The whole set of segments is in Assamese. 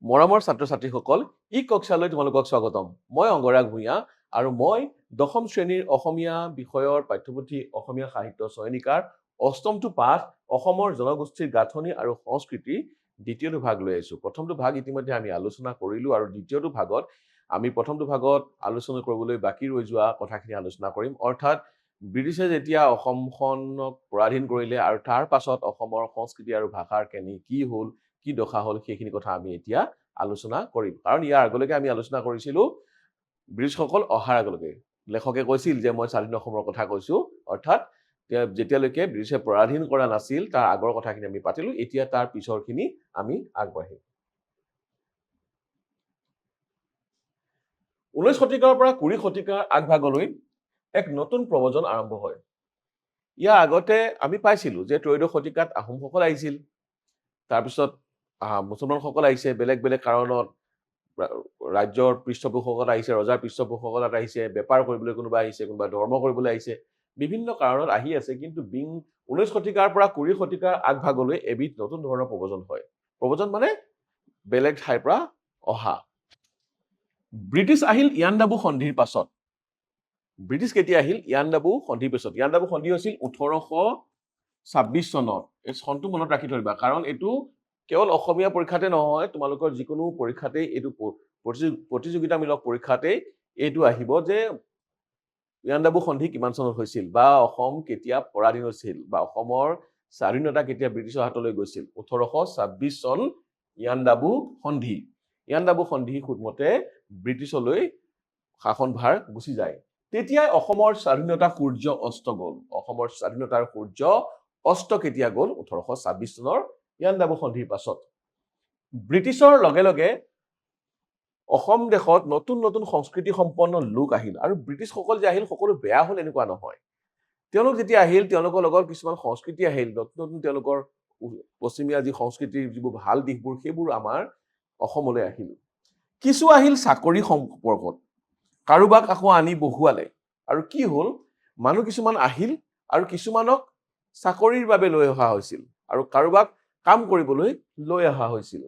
মৰমৰ ছাত্ৰ-ছাত্ৰীসকল, ই কক্ষালৈ তোমালোকক স্বাগতম। মই অংগৰাগ ভূঞা আৰু মই দশম শ্ৰেণীৰ অসমীয়া বিষয়ৰ পাঠ্যপুথি অসমীয়া সাহিত্য চয়নিকাৰ অষ্টমটো পাঠ অসমৰ জনগোষ্ঠীৰ গাঁথনি আৰু সংস্কৃতি দ্বিতীয়টো ভাগ লৈ আহিছোঁ। প্ৰথমটো ভাগ ইতিমধ্যে আমি আলোচনা কৰিলোঁ আৰু দ্বিতীয়টো ভাগত আমি প্ৰথমটো ভাগত আলোচনা কৰিবলৈ বাকী ৰৈ যোৱা কথাখিনি আলোচনা কৰিম। অৰ্থাৎ ব্ৰিটিছে যেতিয়া অসমখনক পৰাধীন কৰিলে আৰু তাৰ পাছত অসমৰ সংস্কৃতি আৰু ভাষাৰ কি হ'ল, কি দশা হ'ল সেইখিনি কথা আমি এতিয়া আলোচনা কৰিম। কাৰণ ইয়াৰ আগলৈকে আমি আলোচনা কৰিছিলোঁ ব্ৰিটিছসকল অহাৰ আগলৈকে। লেখকে কৈছিল যে মই স্বাধীন অসমৰ কথা কৈছোঁ, অৰ্থাৎ যেতিয়ালৈকে ব্ৰিটিছে পৰাধীন কৰা নাছিল তাৰ আগৰ কথাখিনি আমি পাতিলোঁ। এতিয়া তাৰ পিছৰখিনি আমি আগবাঢ়িম। 19 শতিকাৰ পৰা 20 শতিকাৰ আগভাগলৈ এক নতুন প্ৰব্ৰজন আৰম্ভ হয়। ইয়াৰ আগতে আমি পাইছিলোঁ যে ত্ৰয়োদশ শতিকাত আহোমসকল আহিছিল, তাৰপিছত মুছলমানসকল আহিছে, বেলেগ বেলেগ কাৰণত ৰাজ্যৰ পৃষ্ঠপোষকত আহিছে, ৰজাৰ পৃষ্ঠপোষকত আহিছে, বেপাৰ কৰিবলৈ কোনোবা আহিছে, কোনোবা ধৰ্ম কৰিবলৈ আহিছে, বিভিন্ন কাৰণত আহি আছে। কিন্তু 19 শতিকাৰ পৰা 20 শতিকাৰ আগভাগলৈ এবিধ নতুন ধৰণৰ প্ৰব্ৰজন হয়। প্ৰব্ৰজন মানে বেলেগ ঠাইৰ পৰা অহা। ব্ৰিটিছ আহিল ইয়াণ্ডাবু সন্ধিৰ পাছত। ব্ৰিটিছ কেতিয়া আহিল? ইয়াণ্ডাবু সন্ধিৰ পিছত। ইয়াণ্ডাবু সন্ধি হৈছিল 1826 চনত। এই চনটো মনত ৰাখি থৰিবা, কাৰণ এইটো কেৱল অসমীয়া পৰীক্ষাতে নহয়, তোমালোকৰ যিকোনো পৰীক্ষাতেই এইটো প্ৰতিযোগিতামূলক পৰীক্ষাতেই এইটো আহিব যে ইয়াণ্ডাবু সন্ধি কিমান চনত হৈছিল, বা অসম কেতিয়া পৰাধীন হৈছিল, বা অসমৰ স্বাধীনতা কেতিয়া ব্ৰিটিছৰ হাতলৈ গৈছিল। 1826 চন ইয়াণ্ডাবু সন্ধি। ইয়াণ্ডাবু সন্ধি সুদমতে ব্ৰিটিছলৈ শাসনভাৰ গুচি যায়। তেতিয়াই অসমৰ স্বাধীনতা সূৰ্য অস্ত গ'ল। অসমৰ স্বাধীনতাৰ সূৰ্য অস্ত কেতিয়া গ'ল? 1826 চনৰ ইয়াণ্ডাবু সন্ধিৰ পাছত। ব্ৰিটিছৰ লগে লগে অসম দেশত নতুন নতুন সংস্কৃতি সম্পন্ন লোক আহিল। আৰু ব্ৰিটিছসকল যে আহিল সকলো বেয়া হ'ল এনেকুৱা নহয়। তেওঁলোক যেতিয়া আহিল, তেওঁলোকৰ লগত কিছুমান সংস্কৃতি আহিল, নতুন নতুন তেওঁলোকৰ পশ্চিমীয়া যি সংস্কৃতিৰ যিবোৰ ভাল দিশবোৰ সেইবোৰ আমাৰ অসমলৈ আহিল। কিছু আহিল চাকৰি সম্পৰ্কত, কাৰোবাক আকৌ আনি বহুৱালে। আৰু কি হ'ল, মানুহ কিছুমান আহিল আৰু কিছুমানক চাকৰিৰ বাবে লৈ অহা হৈছিল আৰু কাৰোবাক কাম কৰিবলৈ লৈ অহা হৈছিল।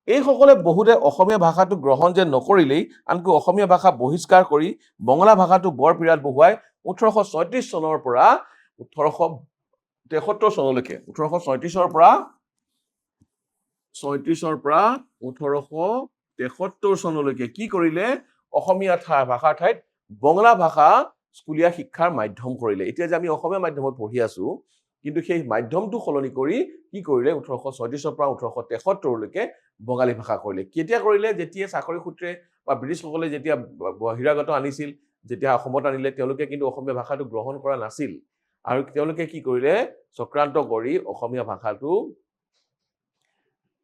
এইসকলে বহুতে অসমীয়া ভাষাটো গ্ৰহণ যে নকৰিলেই, আনকি অসমীয়া ভাষা বহিষ্কাৰ কৰি বঙলা ভাষাটো বৰ পীৰাত বহুৱাই 1836 চনৰ পৰা 1873 চনলৈকে, 1836ৰ পৰা 1873 চনলৈকে কি কৰিলে? অসমীয়া ভাষাৰ ঠাইত বঙলা ভাষা স্কুলীয়া শিক্ষাৰ মাধ্যম কৰিলে। এতিয়া যে আমি অসমীয়া মাধ্যমত পঢ়ি আছো, কিন্তু সেই মাধ্যমটো সলনি কৰি কি কৰিলে? 1836 পৰা 1873লৈকে বঙালী ভাষা কৰিলে। কেতিয়া কৰিলে? যেতিয়া চাকৰি সূত্ৰে বা ব্ৰিটিছসকলে যেতিয়া বহিৰাগত আনিছিল, যেতিয়া অসমত আনিলে, তেওঁলোকে কিন্তু অসমীয়া ভাষাটো গ্ৰহণ কৰা নাছিল। আৰু তেওঁলোকে কি কৰিলে? চক্ৰান্ত কৰি অসমীয়া ভাষাটো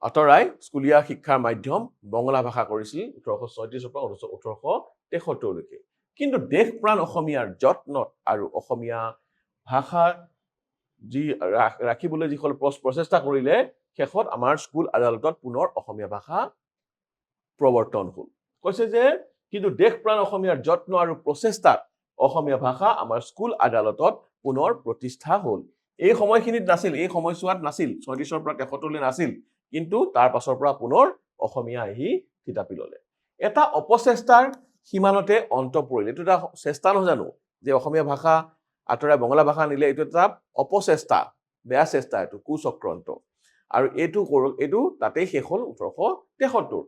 আঁতৰাই স্কুলীয়া শিক্ষাৰ মাধ্যম বঙলা ভাষা কৰিছিল 1836 পৰা 1873লৈকে। কিন্তু দেশপ্ৰাণ অসমীয়াৰ যত্নত আৰু অসমীয়া ভাষা যি ৰাখিবলৈ যিসকল প্ৰচেষ্টা কৰিলে, শেষত আমাৰ স্কুল আদালতত পুনৰ অসমীয়া ভাষা প্ৰৱৰ্তন হ'ল। কৈছে যে কিন্তু দেশপ্ৰাণ অসমীয়াৰ যত্ন আৰু প্ৰচেষ্টাত অসমীয়া ভাষা আমাৰ স্কুল আদালতত পুনৰ প্ৰতিষ্ঠা হ'ল। এই সময়খিনিত নাছিল, এই সময়ছোৱাত নাছিল, 36ৰ পৰা 73লৈ নাছিল, কিন্তু তাৰ পাছৰ পৰা পুনৰ অসমীয়া আহি থিতাপি ল'লে। এটা অপচেষ্টাৰ সীমানতে অন্ত পৰিল। এইটো এটা চেষ্টা নহয় জানো যে অসমীয়া ভাষা আঁতৰাই বঙলা ভাষা নিলে? এইটো এটা অপচেষ্টা, বেয়া চেষ্টা, এইটো কুচক্ৰান্ত। আৰু এইটো তাতেই শেষ হ'ল 1873।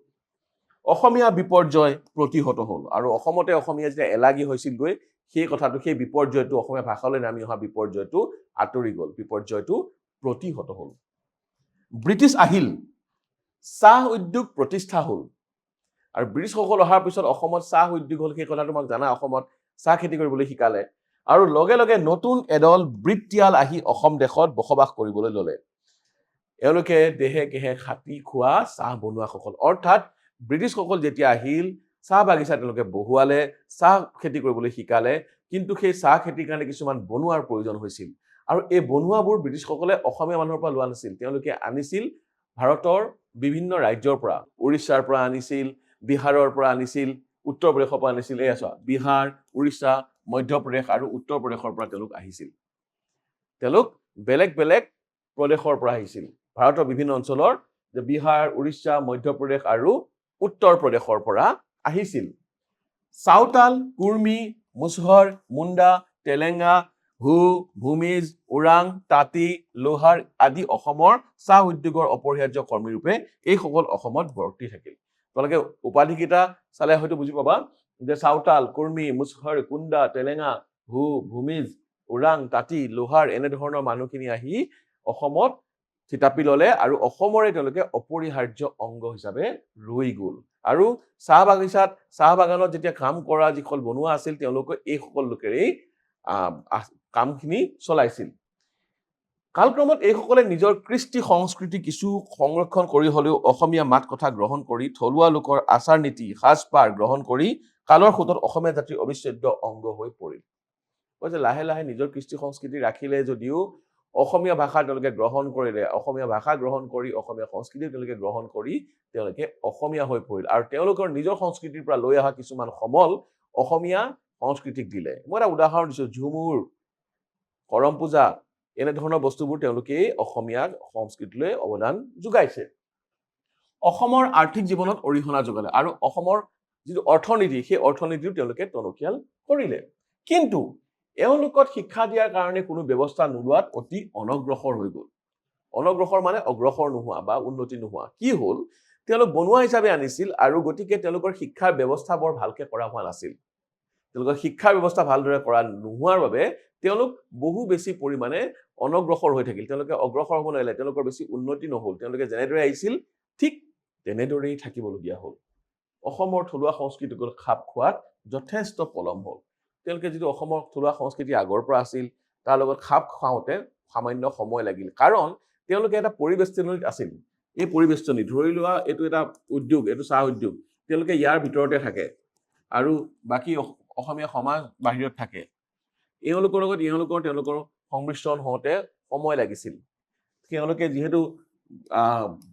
অসমীয়া বিপৰ্যয় প্ৰতিহত হ'ল আৰু অসমতে অসমীয়া যেতিয়া এলাগী হৈছিলগৈ, সেই কথাটো, সেই বিপৰ্যয়টো, অসমীয়া ভাষালৈ নামি অহা বিপৰ্যয়টো আঁতৰি গ'ল, বিপৰ্যয়টো প্ৰতিহত হ'ল। ব্ৰিটিছ আহিল, চাহ উদ্যোগ প্ৰতিষ্ঠা হ'ল। আৰু ব্ৰিটিছসকল অহাৰ পিছত অসমত চাহ উদ্যোগ হ'ল, সেই কথাটো তোমাক জানা। অসমত চাহ খেতি কৰিবলৈ শিকালে আৰু লগে লগে নতুন এদল ব্ৰিটিয়াল আহি অসম দেশত বসবাস কৰিবলৈ ল'লে। এওঁলোকে দেহে কেহে খাটি খোৱা চাহ বনোৱাসকল। অৰ্থাৎ ব্ৰিটিছসকল যেতিয়া আহিল, চাহ বাগিচা তেওঁলোকে বহুৱালে, চাহ খেতি কৰিবলৈ শিকালে, কিন্তু সেই চাহ খেতিৰ কাৰণে কিছুমান বনোৱাৰ প্ৰয়োজন হৈছিল। আৰু এই বনোৱাবোৰ ব্ৰিটিছসকলে অসমীয়া মানুহৰ পৰা লোৱা নাছিল, তেওঁলোকে আনিছিল ভাৰতৰ বিভিন্ন ৰাজ্যৰ পৰা। উৰিষ্যাৰ পৰা আনিছিল, বিহাৰৰ পৰা আনিছিল, উত্তৰ প্ৰদেশৰ পৰা আনিছিল। এই চোৱা, বিহাৰ, উৰিষ্যা, মধ্যপ্ৰদেশ আৰু উত্তৰ প্ৰদেশৰ পৰা তেওঁলোক আহিছিল। তেওঁলোক বেলেগ বেলেগ প্ৰদেশৰ পৰা আহিছিল। ভাৰতৰ বিভিন্ন অঞ্চলৰ যে বিহাৰ, উৰিষ্যা, মধ্যপ্ৰদেশ আৰু উত্তৰ প্ৰদেশৰ পৰা আহিছিল। চাওতাল, কুৰ্মী, মুছহৰ, মুণ্ডা, তেলেঙ্গা, হু, ভূমিজ, ওৰাং, তাঁতী, লোহাৰ আদি অসমৰ চাহ উদ্যোগৰ অপৰিহাৰ্য কৰ্মীৰূপে এইসকল অসমত বৰ্তি থাকিল। তোমালোকে উপাধিকেইটা চালে হয়তো বুজি পাবা যে চাওতাল, কুৰ্মী, মুছহৰ, কুণ্ডা, তেলেঙ্গা, হু, ভূমিজ, ওৰাং, তাঁতী, লোহাৰ এনেধৰণৰ মানুহখিনি আহি অসমত থিতাপি ললে আৰু অসমৰে তেওঁলোকে অপৰিহাৰ্য অংগ হিচাপে ৰৈ গ'ল। আৰু চাহ বাগিচাত চাহ বাগানত যেতিয়া কাম কৰা যিসকল বনুৱা আছিল তেওঁলোকে এইসকল লোকেৰেই কামখিনি চলাইছিল। কালক্ৰমত এইসকলে নিজৰ কৃষ্টি সংস্কৃতি কিছু সংৰক্ষণ কৰি হলেও অসমীয়া মাত কথা গ্ৰহণ কৰি থলুৱা লোকৰ আচাৰ নীতি সাজপাৰ গ্ৰহণ কৰি কালৰ সোঁতত অসমীয়া জাতিৰ অবিচ্ছেদ্য অংগ হৈ পৰিল। কৈছে লাহে লাহে নিজৰ কৃষ্টি সংস্কৃতি ৰাখিলে যদিও অসমীয়া ভাষা তেওঁলোকে গ্ৰহণ কৰিলে, অসমীয়া ভাষা গ্ৰহণ কৰি অসমীয়া সংস্কৃতি তেওঁলোকে গ্ৰহণ কৰি তেওঁলোকে অসমীয়া হৈ পৰিল আৰু তেওঁলোকৰ নিজৰ সংস্কৃতিৰ পৰা লৈ অহা কিছুমান সমল অসমীয়া সংস্কৃতিক দিলে। মই এটা উদাহৰণ দিছো, ঝুমুৰ, কৰম পূজা এনেধৰণৰ বস্তুবোৰ তেওঁলোকে অসমীয়া সংস্কৃতিলৈ অৱদান যোগাইছে। অসমৰ আৰ্থিক জীৱনত অৰিহণা যোগালে আৰু অসমৰ যিটো অৰ্থনীতি সেই অৰ্থনীতিও তেওঁলোকে টনকিয়াল কৰিলে। কিন্তু এওঁলোকক শিক্ষা দিয়াৰ কাৰণে কোনো ব্যৱস্থা নোলোৱাত অতি অনগ্ৰসৰ হৈ গ'ল। অনগ্ৰসৰ মানে অগ্ৰসৰ নোহোৱা বা উন্নতি নোহোৱা। কি হ'ল, তেওঁলোক বনুৱা হিচাপে আনিছিল আৰু গতিকে তেওঁলোকৰ শিক্ষাৰ ব্যৱস্থা বৰ ভালকে কৰা হোৱা নাছিল। তেওঁলোকৰ শিক্ষাৰ ব্যৱস্থা ভালদৰে কৰা নোহোৱাৰ বাবে তেওঁলোক বহু বেছি পৰিমাণে অনগ্ৰসৰ হৈ থাকিল। তেওঁলোকে অগ্ৰসৰ হ'ব নোৱাৰিলে, তেওঁলোকৰ বেছি উন্নতি নহ'ল। তেওঁলোকে যেনেদৰে আহিছিল ঠিক তেনেদৰেই থাকিবলগীয়া হ'ল। অসমৰ থলুৱা সংস্কৃতিক খাপ খোৱাত যথেষ্ট পলম হ'ল। তেওঁলোকে যিটো অসমৰ থলুৱা সংস্কৃতি আগৰ পৰা আছিল তাৰ লগত খাপ খাওঁতে সামান্য সময় লাগিল। কাৰণ তেওঁলোকে এটা পৰিবেষ্টনীত আছিল। এই পৰিবেষ্টনী ধৰি লোৱা এইটো এটা উদ্যোগ, এইটো চাহ উদ্যোগ, তেওঁলোকে ইয়াৰ ভিতৰতে থাকে আৰু বাকী অসমীয়া সমাজ বাহিৰত থাকে। এওঁলোকৰ লগত তেওঁলোকৰ সংমিশ্ৰণ হওঁতে সময় লাগিছিল। তেওঁলোকে যিহেতু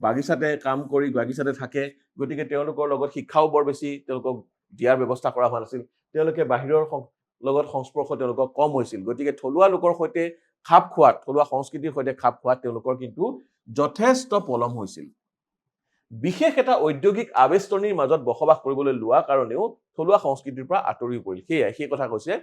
বাগিচাতে কাম কৰি বাগিচাতে থাকে, গতিকে তেওঁলোকৰ লগত শিক্ষাও বৰ বেছি তেওঁলোকক দিয়াৰ ব্যৱস্থা কৰা হোৱা নাছিল। তেওঁলোকে বাহিৰৰ লগত সংস্পৰ্শ তেওঁলোকৰ কম হৈছিল। গতিকে থলুৱা লোকৰ সৈতে খাপ খোৱাত, থলুৱা সংস্কৃতিৰ সৈতে খাপ খোৱাত তেওঁলোকৰ কিন্তু যথেষ্ট পলম হৈছিল। বিশেষ এটা ঔদ্যোগিক আবেষ্টনীৰ মাজত বসবাস কৰিবলৈ লোৱা কাৰণেও থলুৱা সংস্কৃতিৰ পৰা আঁতৰি পৰিল। সেই কথা কৈছে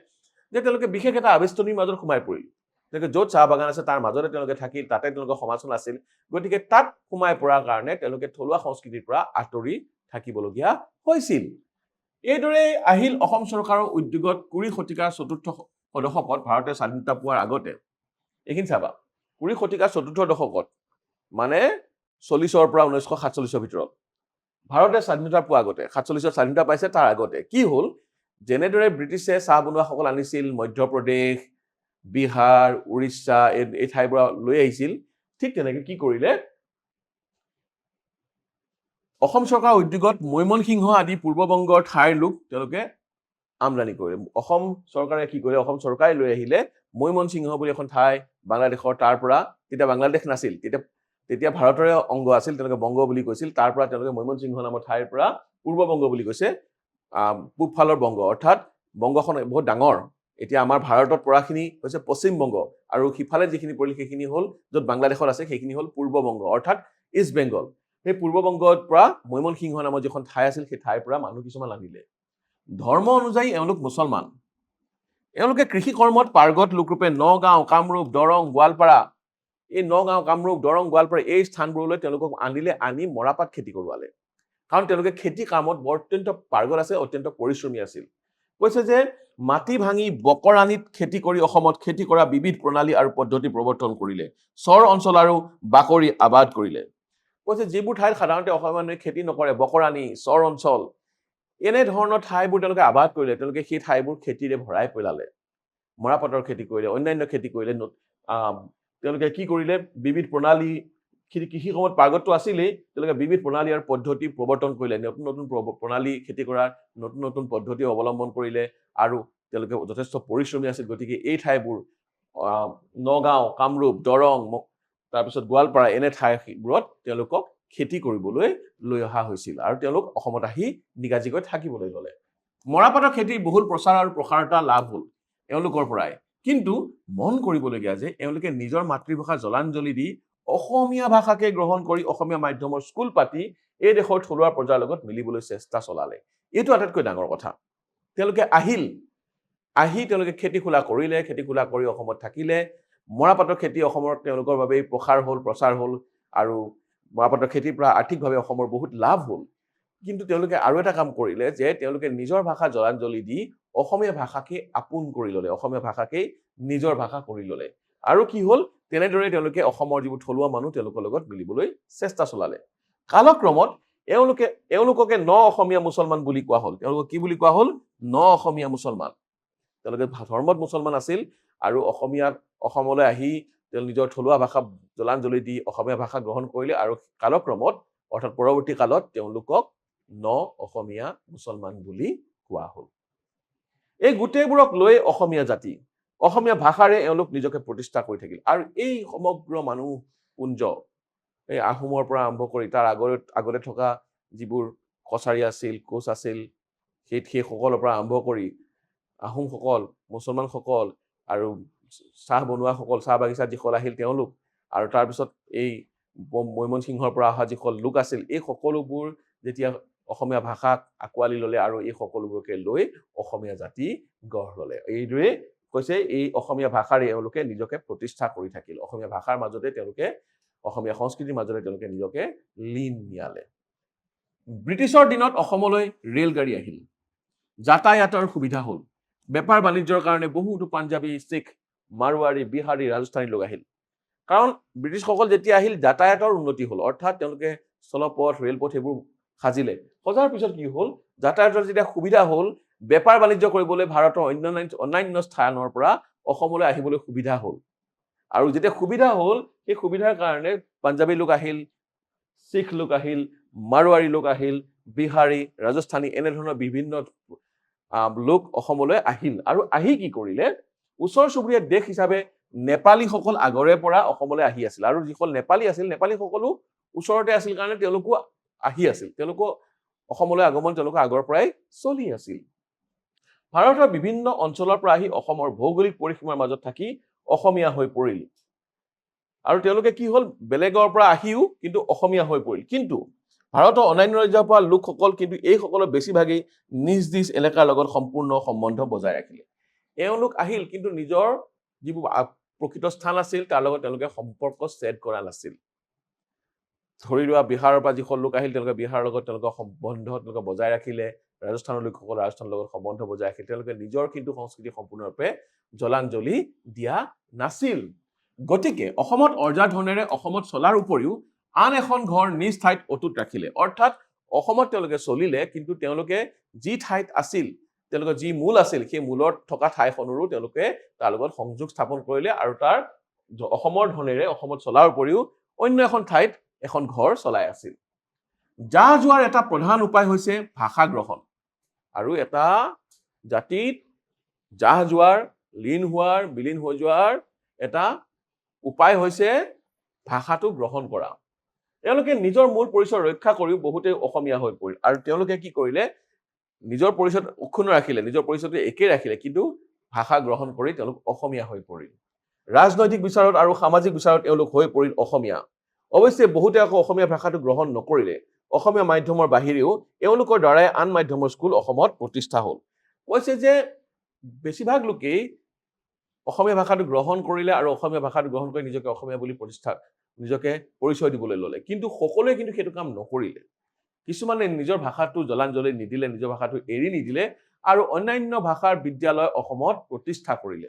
যে তেওঁলোকে বিশেষ এটা আবেষ্টনীৰ মাজত সোমাই পৰিল। তেওঁলোকে য'ত চাহ বাগান আছে তাৰ মাজতে তেওঁলোকে থাকিল, তাতে তেওঁলোকৰ সমাজখন আছিল। গতিকে তাত সোমাই পৰাৰ কাৰণে তেওঁলোকে থলুৱা সংস্কৃতিৰ পৰা আঁতৰি থাকিবলগীয়া হৈছিল। এইদৰে আহিল অসম চৰকাৰৰ উদ্যোগত ২০ শতিকাৰ চতুৰ্থ দশকত ভাৰতে স্বাধীনতা পোৱাৰ আগতে। এইখিনি চাবা, ২০ শতিকাৰ চতুৰ্থ দশকত মানে ৪০ৰ পৰা ১৯৪৭ৰ ভিতৰত ভাৰতে স্বাধীনতা পোৱাৰ আগতে, ৪৭ত স্বাধীনতা পাইছে তাৰ আগতে কি হ'ল, যেনেদৰে ব্ৰিটিছে চাহ বনোৱাসকল আনিছিল মধ্যপ্ৰদেশ, বিহাৰ, উৰিষ্যা এই ঠাইবোৰ লৈ আহিছিল, ঠিক তেনেকে কি কৰিলে, অসম চৰকাৰৰ উদ্যোগত মৈমনসিংহ আদি পূৰ্ববংগৰ ঠাইৰ লোক তেওঁলোকে আমদানি কৰিলে। অসম চৰকাৰে কি কৰিলে, অসম চৰকাৰে লৈ আহিলে মৈমনসিংহ বুলি এখন ঠাই বাংলাদেশৰ, তাৰ পৰা তেতিয়া বাংলাদেশ নাছিল, তেতিয়া ভাৰতৰে অংগ আছিল, তেওঁলোকে বংগ বুলি কৈছিল। তাৰ পৰা তেওঁলোকে মৈমনসিংহ নামৰ ঠাইৰ পৰা পূৰ্ববংগ বুলি কৈছে, পূবফালৰ বংগ, অৰ্থাৎ বংগখন বহুত ডাঙৰ। এতিয়া আমাৰ ভাৰতত পৰাখিনি হৈছে পশ্চিমবংগ আৰু সিফালে যিখিনি পৰিল সেইখিনি হ'ল, য'ত বাংলাদেশত আছে সেইখিনি হ'ল পূৰ্ববংগ অৰ্থাৎ ইষ্ট বেংগল। সেই পূৰ্ববংগৰ পৰা মৈমনসিংহ নামৰ যিখন ঠাই আছিল সেই ঠাইৰ পৰা মানুহ কিছুমান আনিলে। ধৰ্ম অনুযায়ী এওঁলোক মুছলমান। এওঁলোকে কৃষি কৰ্মত পাৰ্গত লোকৰূপে নগাঁও, কামৰূপ, দৰং, গোৱালপাৰা, এই নগাঁও, কামৰূপ, দৰং, গোৱালপাৰা এই স্থানবোৰলৈ তেওঁলোকক আনিলে, আনি মৰাপাট খেতি কৰোৱালে। কাৰণ তেওঁলোকে খেতি কামত অত্যন্ত পাৰ্গত আছে, অত্যন্ত পৰিশ্ৰমী আছিল। কৈছে যে মাটি ভাঙি বকৰাণীত খেতি কৰি অসমত খেতি কৰা বিবিধ প্ৰণালী আৰু পদ্ধতি প্ৰৱৰ্তন কৰিলে। চৰ অঞ্চল আৰু বাকৰি আবাদ কৰিলে। কৈছে যিবোৰ ঠাইত সাধাৰণতে অসমীয়া মানুহে খেতি নকৰে, বকৰাণী, চৰ অঞ্চল এনেধৰণৰ ঠাইবোৰ তেওঁলোকে আবাদ কৰিলে। তেওঁলোকে সেই ঠাইবোৰ খেতিৰে ভৰাই পেলালে। মৰাপাটৰ খেতি কৰিলে, অন্যান্য খেতি কৰিলে। তেওঁলোকে কি কৰিলে, বিবিধ প্ৰণালী, কৃষি কৰ্মত পাৰ্গতটো আছিলেই, তেওঁলোকে বিবিধ প্ৰণালী আৰু পদ্ধতি প্ৰৱৰ্তন কৰিলে। নতুন নতুন প্ৰণালী খেতি কৰাৰ নতুন নতুন পদ্ধতি অৱলম্বন কৰিলে আৰু তেওঁলোকে যথেষ্ট পৰিশ্ৰমী আছিল। গতিকে এই ঠাইবোৰ নগাঁও, কামৰূপ, দৰং, তাৰপিছত গোৱালপাৰা এনে ঠাইবোৰত তেওঁলোকক খেতি কৰিবলৈ লৈ অহা হৈছিল আৰু তেওঁলোক অসমত আহি নিগাজিকৈ থাকিবলৈ ল'লে। মৰাপাটৰ খেতিৰ বহুল প্ৰচাৰ আৰু প্ৰসাৰতা লাভ হ'ল এওঁলোকৰ পৰাই। কিন্তু মন কৰিবলগীয়া যে এওঁলোকে নিজৰ মাতৃভাষা জলাঞ্জলি দি অসমীয়া ভাষাকে গ্ৰহণ কৰি অসমীয়া মাধ্যমৰ স্কুল পাতি এই দেশৰ থলুৱা প্ৰজাৰ লগত মিলিবলৈ চেষ্টা চলালে। এইটো আটাইতকৈ ডাঙৰ কথা। তেওঁলোকে আহি তেওঁলোকে খেতি খোলা কৰিলে, খেতি খোলা কৰি অসমত থাকিলে। মৰাপাটৰ খেতি অসমৰ তেওঁলোকৰ বাবে প্ৰচাৰ হ'ল আৰু মৰাপাটৰ খেতিৰ পৰা আৰ্থিকভাৱে অসমৰ বহুত লাভ হ'ল। কিন্তু তেওঁলোকে আৰু এটা কাম কৰিলে যে তেওঁলোকে নিজৰ ভাষা জলাঞ্জলি দি অসমীয়া ভাষাকে আপোন কৰি ল'লে, অসমীয়া ভাষাকেই নিজৰ ভাষা কৰি ল'লে। আৰু কি হ'ল, তেনেদৰে তেওঁলোকে অসমৰ যিবোৰ থলুৱা মানুহ তেওঁলোকৰ লগত মিলিবলৈ চেষ্টা চলালে। কালক্ৰমত এওঁলোককে ন অসমীয়া মুছলমান বুলি কোৱা হ'ল। তেওঁলোকক কি বুলি কোৱা হ'ল? ন অসমীয়া মুছলমান। তেওঁলোকে ধৰ্মত মুছলমান আছিল আৰু অসমলৈ আহি তেওঁ নিজৰ থলুৱা ভাষা জলাঞ্জলি দি অসমীয়া ভাষা গ্ৰহণ কৰিলে আৰু কালক্ৰমত অৰ্থাৎ পৰৱৰ্তী কালত তেওঁলোকক ন অসমীয়া মুছলমান বুলি কোৱা হ'ল। এই গোটেইবোৰক লৈ অসমীয়া জাতি, অসমীয়া ভাষাৰে এওঁলোক নিজকে প্ৰতিষ্ঠা কৰি থাকিল। আৰু এই সমগ্ৰ মানুহপুঞ্জ, এই আহোমৰ পৰা আৰম্ভ কৰি তাৰ আগতে থকা যিবোৰ কছাৰী আছিল, কোচ আছিল, সেইসকলৰ পৰা আৰম্ভ কৰি আহোমসকল, মুছলমানসকল আৰু চাহ বনোৱাসকল, চাহ বাগিচাত যিসকল আহিল তেওঁলোক, আৰু তাৰপিছত এই মৈমনসিংহৰ পৰা অহা যিসকল লোক আছিল, এই সকলোবোৰ যেতিয়া অসমীয়া ভাষাক আঁকোৱালি ল'লে আৰু এই সকলোবোৰকে লৈ অসমীয়া জাতি গঢ় ল'লে। এইদৰে কৈছে এই অসমীয়া ভাষাৰে এওঁলোকে নিজকে প্ৰতিষ্ঠা কৰি থাকিল। অসমীয়া ভাষাৰ মাজতে তেওঁলোকে, অসমীয়া সংস্কৃতিৰ মাজতে তেওঁলোকে নিজকে লীন নিয়ালে। ব্ৰিটিছৰ দিনত অসমলৈ ৰেলগাড়ী আহিল, যাতায়াতৰ সুবিধা হ'ল। বেপাৰ বাণিজ্যৰ কাৰণে বহুতো পাঞ্জাবী, শিখ, মাৰোৱাৰী, বিহাৰী, ৰাজস্থানী লোক আহিল। কাৰণ ব্ৰিটিছসকল যেতিয়া আহিল যাতায়াতৰ উন্নতি হ'ল, অৰ্থাৎ তেওঁলোকে স্থলপথ, ৰেলপথ এইবোৰ সাজিলে। সজাৰ পিছত কি হ'ল, যাতায়াতৰ যেতিয়া সুবিধা হ'ল, বেপাৰ বাণিজ্য কৰিবলৈ ভাৰতৰ অন্যান্য স্থানৰ পৰা অসমলৈ আহিবলৈ সুবিধা হ'ল। আৰু যেতিয়া সুবিধা হ'ল, সেই সুবিধাৰ কাৰণে পাঞ্জাবী লোক আহিল, শিখ লোক আহিল, মাৰোৱাৰী লোক আহিল, বিহাৰী, ৰাজস্থানী এনেধৰণৰ বিভিন্ন লোক অসমলৈ আহিল। আৰু আহি কি কৰিলে, ওচৰ চুবুৰীয়া দেশ হিচাপে নেপালীসকল আগৰে পৰা অসমলৈ আহি আছিল। আৰু যিসকল নেপালী আছিল, নেপালীসকলো ওচৰতে আছিল কাৰণে তেওঁলোকো আহি আছিল। তেওঁলোকো অসমলৈ আগমন তেওঁলোকৰ আগৰ পৰাই চলি আছিল। ভাৰতৰ বিভিন্ন অঞ্চলৰ পৰা আহি অসমৰ ভৌগোলিক পৰিসীমাৰ মাজত থাকি অসমীয়া হৈ পৰিল। আৰু তেওঁলোকে কি হ'ল, বেলেগৰ পৰা আহিও কিন্তু অসমীয়া হৈ পৰিল। কিন্তু ভাৰতৰ অন্যান্য ৰাজ্যৰ পৰা লোকসকল কিন্তু এইসকলৰ বেছিভাগেই নিজ নিজ এলেকাৰ লগত সম্পূৰ্ণ সম্বন্ধ বজাই ৰাখিলে। এওঁলোক আহিল কিন্তু নিজৰ যিবোৰ প্ৰকৃত স্থান আছিল তাৰ লগত তেওঁলোকে সম্পৰ্ক ছেদ কৰা নাছিল। ধৰি লোৱা বিহাৰৰ পৰা যিসকল লোক আহিল তেওঁলোকে বিহাৰৰ লগত তেওঁলোকৰ সম্বন্ধ তেওঁলোকে বজাই ৰাখিলে, ৰাজস্থানৰ লোকসকল ৰাজস্থানৰ লগত সম্বন্ধ বজাই ৰাখিলে। তেওঁলোকে নিজৰ কিন্তু সংস্কৃতি সম্পূৰ্ণৰূপে জলাঞ্জলি দিয়া নাছিল। গতিকে অসমত অৰ্জা ধনেৰে অসমত চলাৰ উপৰিও আন এখন ঘৰ নিজ ঠাইত অটুট ৰাখিলে। অৰ্থাৎ অসমত তেওঁলোকে চলিলে কিন্তু তেওঁলোকে যি ঠাইত আছিল, তেওঁলোকৰ যি মূল আছিল, সেই মূলত থকা ঠাইখনৰো তেওঁলোকে তাৰ লগত সংযোগ স্থাপন কৰিলে আৰু তাৰ অসমৰ ধনেৰে অসমত চলাৰ উপৰিও অন্য এখন ঠাইত এখন ঘৰ চলাই আছিল। যাহ যোৱাৰ এটা প্ৰধান উপায় হৈছে ভাষা গ্ৰহণ। আৰু এটা জাতিত যাহ যোৱাৰ, লীন হোৱাৰ, বিলীন হৈ যোৱাৰ এটা উপায় হৈছে ভাষাটো গ্ৰহণ কৰা। তেওঁলোকে নিজৰ মূল পৰিচয় ৰক্ষা কৰিও বহুতে অসমীয়া হৈ পৰিল। আৰু তেওঁলোকে কি কৰিলে, নিজৰ পৰিচয় অক্ষুণ্ণ ৰাখিলে, নিজৰ পৰিচয়টো একেই ৰাখিলে, কিন্তু ভাষা গ্ৰহণ কৰি তেওঁলোক অসমীয়া হৈ পৰিল। ৰাজনৈতিক বিচাৰত আৰু সামাজিক বিচাৰত তেওঁলোক হৈ পৰিল অসমীয়া। অৱশ্যে বহুতে আকৌ অসমীয়া ভাষাটো গ্ৰহণ নকৰিলে। অসমীয়া মাধ্যমৰ বাহিৰেও এওঁলোকৰ দ্বাৰাই আন মাধ্যমৰ স্কুল অসমত প্ৰতিষ্ঠা হ'ল। কৈছে যে বেছিভাগ লোকেই অসমীয়া ভাষাটো গ্ৰহণ কৰিলে আৰু অসমীয়া ভাষাটো গ্ৰহণ কৰি নিজকে অসমীয়া বুলি নিজকে পৰিচয় দিবলৈ ল'লে। কিন্তু সকলোৱে কিন্তু সেইটো কাম নকৰিলে। কিছুমানে নিজৰ ভাষাটো জলাঞ্জলি নিদিলে, নিজৰ ভাষাটো এৰি নিদিলে আৰু অন্যান্য ভাষাৰ বিদ্যালয় অসমত প্ৰতিষ্ঠা কৰিলে।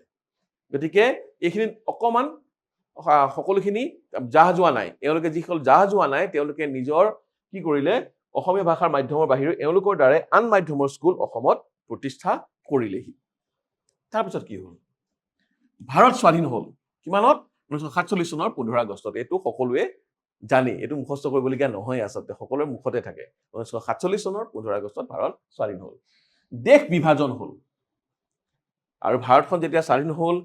গতিকে এইখিনিত অকণমান সকলোখিনি যাহ যোৱা নাই। এওঁলোকে যিসকল যাহ যোৱা নাই তেওঁলোকে নিজৰ কি কৰিলে, অসমীয়া ভাষাৰ মাধ্যমৰ বাহিৰেও এওঁলোকৰ দ্বাৰাই আন মাধ্যমৰ স্কুল অসমত প্ৰতিষ্ঠা কৰিলেহি। তাৰপিছত কি হ'ল, ভাৰত স্বাধীন হ'ল কিমানত? 1947 চনৰ 15 আগষ্টত। এইটো সকলোৱে জানে, এইটো মুখস্থ কৰিবলগীয়া নহয়, আচলতে সকলোৰে মুখতে থাকে। 1947 চনৰ 15 আগষ্টত ভাৰত স্বাধীন হ'ল। দেশ বিভাজন হ'ল আৰু ভাৰতখন যেতিয়া স্বাধীন হ'ল,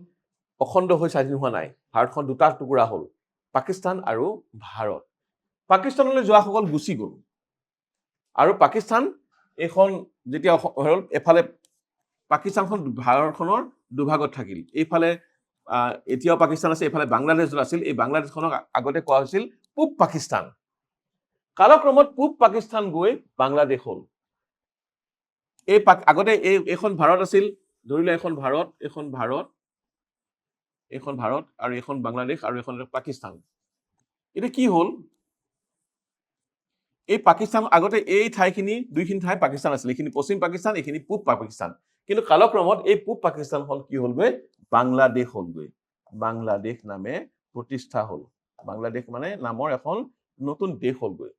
অখণ্ড হৈ স্বাধীন হোৱা নাই। ভাৰতখন দুটা টুকুৰা হ'ল, পাকিস্তান আৰু ভাৰত। পাকিস্তানলৈ যোৱাসকল গুচি গ'ল আৰু পাকিস্তান এইখন যেতিয়া হ'ল, এফালে পাকিস্তানখন ভাৰতখনৰ দুভাগত থাকিল। এইফালে এতিয়াও পাকিস্তান আছে, এইফালে বাংলাদেশ আছিল। এই বাংলাদেশখনক আগতে কোৱা হৈছিল পূব পাকিস্তান। কালক্ৰমত পূব পাকিস্তান গৈ বাংলাদেশ হ'ল। আগতে এইখন ভাৰত আছিল, ধৰি লোৱা এখন ভাৰত, আৰু এখন বাংলাদেশ, আৰু এখন পাকিস্তান। এতিয়া কি হ'ল, এই পাকিস্তান আগতে এই ঠাইখিনি, দুইখিনি ঠাই পাকিস্তান আছিল। এইখিনি পশ্চিম পাকিস্তান, এইখিনি পূব পাকিস্তান। কিন্তু কালক্ৰমত এই পূব পাকিস্তানখন কি হ'লগৈ, বাংলাদেশ হ'লগৈ। বাংলাদেশ নামে প্ৰতিষ্ঠা হ'ল। বাংলাদেশ মানে নামৰ এখন নতুন দেশ হ'লগৈ।